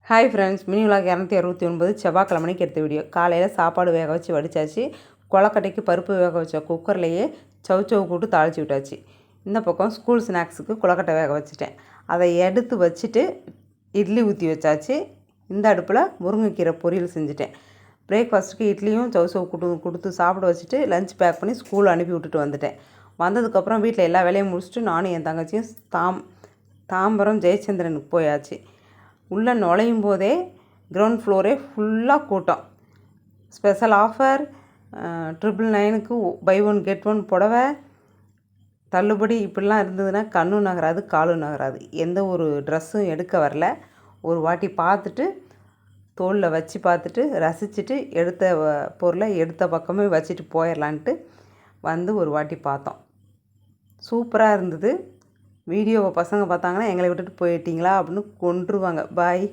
Hi friends, mini vlog 269 செவ்வாய்க்கிழமைக்கு எடுத்த video. காலையில் சாப்பாடு வேக வச்சு வடித்தாச்சு. கொலக்கட்டைக்கு பருப்பு வேக வச்ச குக்கர்லேயே சவுச்சவு போட்டு தாளித்து விட்டாச்சு. இந்த பக்கம் ஸ்கூல் ஸ்நாக்ஸுக்கு கொலக்கட்டை வேக வச்சுட்டேன். அதை எடுத்து வச்சுட்டு இட்லி ஊற்றி வச்சாச்சு. இந்த அடுப்பில் முருங்கைக்கீரை பொரியல் செஞ்சுட்டேன். பிரேக்ஃபாஸ்ட்டுக்கு இட்லியும் சவுச்சவு கொடுத்து சாப்பிட வச்சுட்டு லஞ்ச் பேக் பண்ணி ஸ்கூல் அனுப்பி விட்டுட்டு வந்துட்டேன். வந்ததுக்கப்புறம் வீட்டில் எல்லா வேலையும் முடிச்சுட்டு நானும் என் தங்கச்சியும் தாம்பரம் ஜெயச்சந்திரனுக்கு போயாச்சு. உள்ளே நுழையும் போதே கிரவுண்ட் ஃப்ளோரே ஃபுல்லாக கூட்டம். ஸ்பெஷல் ஆஃபர் 999க்கு பை ஒன் கெட் ஒன் புடவை தள்ளுபடி இப்படிலாம் இருந்ததுன்னா கண்ணும் நகராது காலும் நகராது. எந்த ஒரு ட்ரெஸ்ஸும் எடுக்க வரல. ஒரு வாட்டி பார்த்துட்டு தோளில் வச்சு பார்த்துட்டு ரசிச்சுட்டு எடுத்த பொருளை எடுத்த பக்கமே வச்சுட்டு போயிடலான்ட்டு வந்து ஒரு வாட்டி பார்த்தோம். சூப்பராக இருந்தது. வீடியோவை பசங்க பார்த்தாங்கன்னா எங்களை விட்டுட்டு போயிட்டீங்களா அப்படின்னு கொன்றுவாங்க. பாய்.